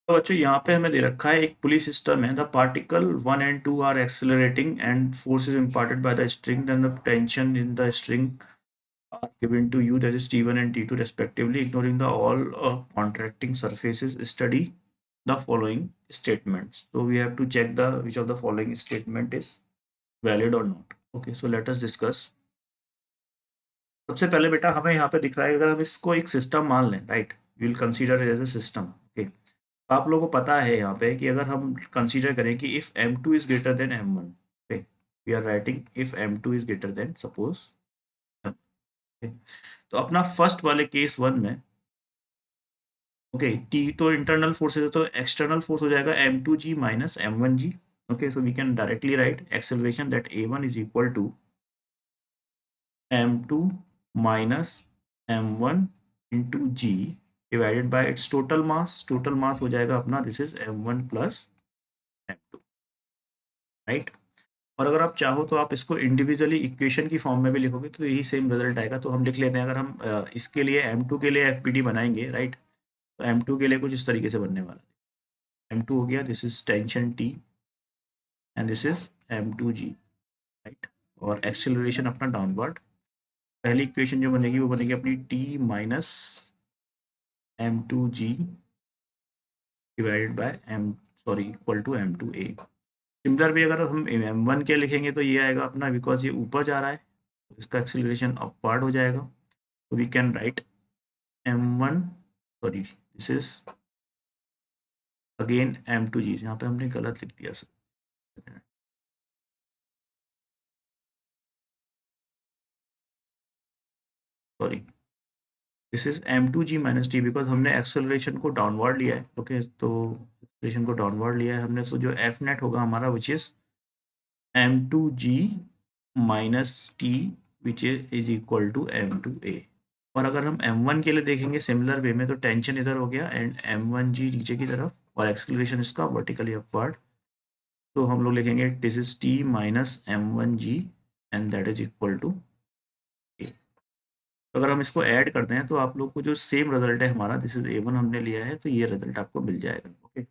तो बच्चों यहाँ पे हमें दे रखा है एक पुली सिस्टम है, the particle 1 and 2 are accelerating and force is imparted by the string, then the tension in the string are given to you, that is T1 and T2 respectively. Ignoring the all contracting surfaces, study the following statements. So we have to check the which of the following statement is valid or not. Okay, so let us discuss. सबसे पहले बेटा हमें यहाँ पे दिख रहा है, अगर हम इसको एक सिस्टम मान लें, right, we will consider it as a system. Okay, तो आप लोगों को पता है यहाँ पे कि अगर हम कंसीडर करें कि if M2 is greater than M1, okay, we are writing if M2 is greater than suppose, तो अपना फर्स्ट वाले केस वन में, ओके, टी तो इंटरनल फोर्स है, तो एक्सटर्नल फोर्स हो जाएगा M2G minus M1G। Okay, so we can directly write acceleration that A1 is equal to M2 minus M1 into G divided by its total mass. Total mass हो जाएगा अपना, this is M1 plus M2, right. और अगर आप चाहो तो आप इसको इंडिविजुअली इक्वेशन की फॉर्म में भी लिखोगे तो यही सेम रिजल्ट आएगा। तो हम लिख लेते हैं, अगर हम इसके लिए M2 के लिए एफपीडी बनाएंगे, राइट, तो M2 के लिए कुछ इस तरीके से बनने वाला है। M2 हो गया, this is tension T and this is M2G, right, और एक्सेलरेशन अपना डाउनवर्ड। पहली इक्वेशन जो बनेगी वो बनेगी अपनी T minus M2G divided by equal to M2A। Similar भी अगर हम M1 के लिखेंगे तो ये आएगा अपना, बिकॉज ये ऊपर जा रहा है तो इसका एक्सेलरेशन अपवर्ड हो जाएगा, तो we can write M1, this is again M2G। यहाँ पे हमने गलत लिख दिया sir, sorry, this is M2G minus T, because हमने एक्सेलरेशन को डाउनवर्ड लिया है। ओके, तो एक्सेलरेशन को डाउनवर्ड लिया है हमने, तो जो एफ नेट होगा हमारा which is M2G minus T which is equal to M2A। और अगर हम M1 के लिए देखेंगे सिमिलर वे में, तो टेंशन इधर हो गया एंड M1G नीचे की तरफ और एक्सेलरेशन इसका वर्टिकली अपवर्ड, तो हम लोग लिखेंगे this is T minus M1G and that is equal to A। तो अगर हम इसको ऐड करते हैं तो आप लोग को जो सेम रिजल्ट है हमारा, दिस इज A1 हमने लिया है, तो ये रिजल्ट आपको मिल जाएगा। ओके,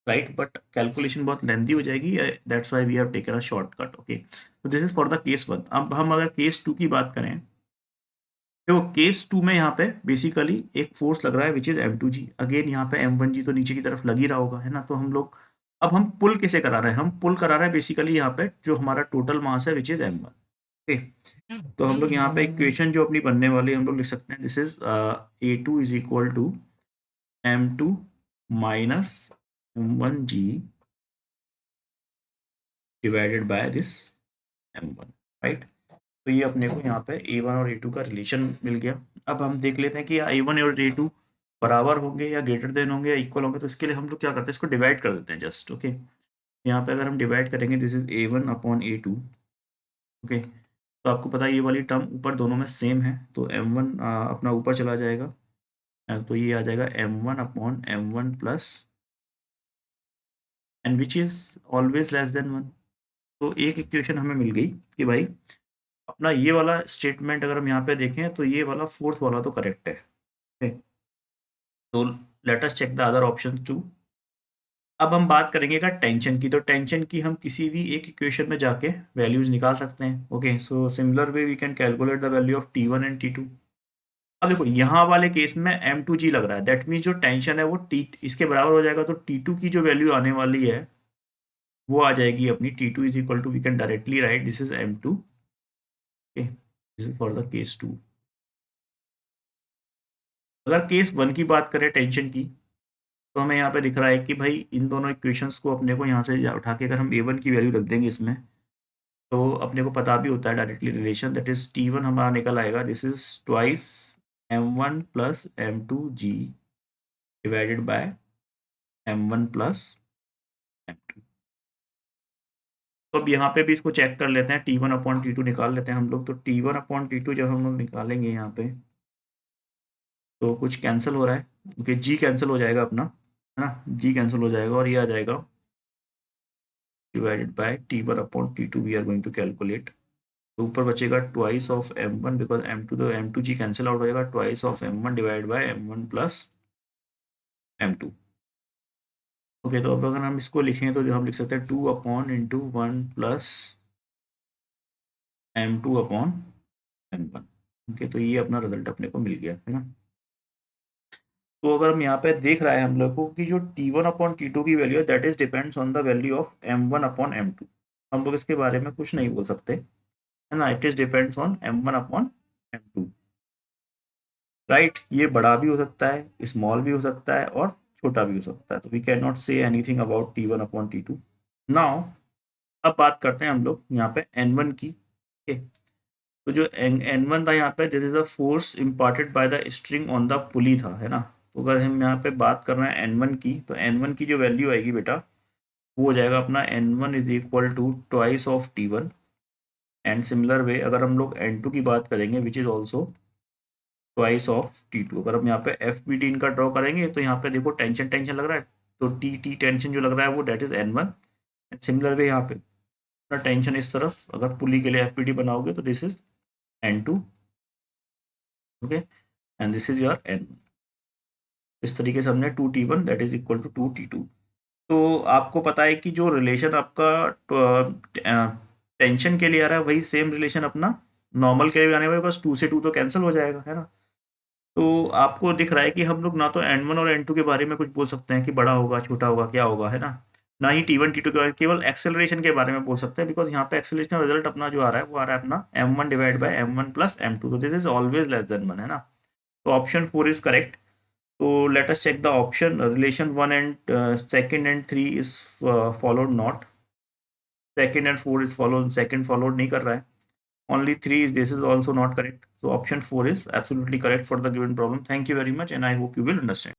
राइट, बट कैलकुलेशन बहुत लेंथी हो जाएगी, that's why we have taken a shortcut. Okay, तो this is for the case one. अब हम अगर केस टू की बात करें, तो केस टू में यहाँ पे बेसिकली एक फोर्स लग रहा है विच इज M2G, अगेन यहाँ पे M1G तो नीचे की तरफ लग ही रहा होगा, है ना। तो हम लोग अब हम पुल कैसे करा रहे हैं, हम पुल करा रहे हैं बेसिकली यहाँ पे जो हमारा टोटल मास है विच इज M1। ओके, तो हम लोग यहाँ पे इक्वेशन जो अपनी बनने वाली हम लोग लिख सकते हैं, this is A2 is equal to M2 minus M1G divided by this M1, right. तो ये अपने को यहाँ पे A1 और A2 का रिलेशन मिल गया। अब हम देख लेते हैं कि A1 और A2 बराबर होंगे या ग्रेटर देन होंगे या इक्वल होंगे, तो इसके लिए हम लोग क्या करते हैं, इसको डिवाइड कर देते हैं जस्ट। ओके, यहाँ पे अगर हम डिवाइड करेंगे, this is A1 upon A2। Okay, तो आपको पता है ये वाली टर्म ऊपर दोनों में सेम है, तो M1 अपना ऊपर चला जाएगा, तो ये आ जाएगा M1 upon M1 plus and which is always less than 1। तो एक इक्वेशन हमें मिल गई कि भाई अपना ये वाला स्टेटमेंट अगर हम यहाँ पे देखें तो ये वाला फोर्थ वाला तो करेक्ट है। okay? तो let us check the other option two. अब हम बात करेंगे का टेंशन की, तो टेंशन की हम किसी भी एक इक्वेशन में जाके वैल्यूज निकाल सकते हैं। Okay, so similar way we can calculate the value of T1 and T2। अब देखो यहाँ वाले केस में M2G लग रहा है, दैट मीन्स जो टेंशन है वो T इसके बराबर हो जाएगा, तो T2 की जो वैल्यू आने वाली है वो आ जाएगी अपनी T2 is equal to, we can directly write this is M2। Okay, this is for the case two. अगर केस वन की बात करें टेंशन की, तो हमें यहाँ पे दिख रहा है कि भाई इन दोनों इक्वेशंस को अपने को यहाँ से उठा के अगर हम A1 की वैल्यू रख देंगे इसमें, तो अपने को पता भी होता है directly relation, that is T1 हमारा निकल आएगा, this is twice M1 plus M2G divided bye M1 plus M2। तो अब यहाँ पे भी इसको चेक कर लेते हैं, T1 अपॉन T2 निकाल लेते हैं हम लोग। तो T1 अपॉन T2 जब हम लोग निकालेंगे यहाँ पे, तो कुछ कैंसिल हो रहा है, क्योंकि G कैंसिल हो जाएगा अपना, है ना, G कैंसिल हो जाएगा और ये आ जाएगा divided by T1 upon T2 we are going to calculate। तो ऊपर बचेगा twice of M1, because M2 तो M2G कैंसिल आउट हो जाएगा, twice of M1 divide by M1 plus m2। Okay, तो अब अगर हम इसको लिखें तो जो हम लिख सकते हैं 2 upon into 1 plus m2 upon m1। Okay, तो ये अपना रिजल्ट अपने को मिल गया है ना। तो अगर हम यहाँ पे देख रहा है हम लोग को कि जो t1 अपॉन t2 की वैल्यू है that is depends on the value of m1 upon m2। हम लोग इसके बारे में कुछ नहीं बोल सकते है ना, it is depends on m1 upon m2, right. ये बड़ा भी हो सकता है, स्मॉल भी हो सकता है और छोटा भी हो सकता है, तो we can not say anything about t1 upon t2। Now अब बात करते हैं हम लोग यहाँ पे n1 की। ओके, तो जो n1 था यहाँ पे, this is the force imparted by the string on the पुली था, है ना। तो अगर हम यहाँ पे बात कर रहे हैं n1 की, तो n1 की जो वैल्यू आएगी बेटा, वो हो जाएगा अपना n1 is equal to twice of t1। And similar way अगर हम लोग n2 की बात करेंगे which is also twice of t2। अगर हम यहाँ पे एफ बी टी इनका ड्रॉ करेंगे तो यहाँ पे देखो टेंशन टेंशन लग रहा है, तो टी टी टेंशन जो लग रहा है वो date is n1। Similar way यहाँ पे टेंशन इस तरफ अगर पुली के लिए एफ बी टी बनाओगे तो this is n2। Okay, and this is your n। इस तरीके से हमने 2t1 that is equal to 2t2। तो आपको पता है कि जो रिलेशन आपका टेंशन के लिए आ रहा है वही सेम रिलेशन अपना नॉर्मल के लिए भी आने वाला है, बस 2 से 2 तो कैंसिल हो जाएगा, है ना। तो आपको दिख रहा है कि हम लोग ना तो n1 और n2 के बारे में कुछ बोल सकते हैं कि बड़ा होगा छोटा होगा क्या होगा, है ना। ना ही t1 t2 के बारे में, केवल एक्सेलरेशन के बारे में बोल सकते हैं, बिकॉज यहाँ पे एक्सेलरेशन रिजल्ट अपना जो आ रहा है वो आ रहा है अपना m1 divide by m1 plus m2, तो this is always less than 1, है ना। तो option 4 is correct. So let us check the option relation 1 and 2nd and 3 is followed not, 2nd and 4 is followed, second followed नहीं कर रहा है, only 3 is, this is also not correct, so option 4 is absolutely correct for the given problem. Thank you very much and I hope you will understand.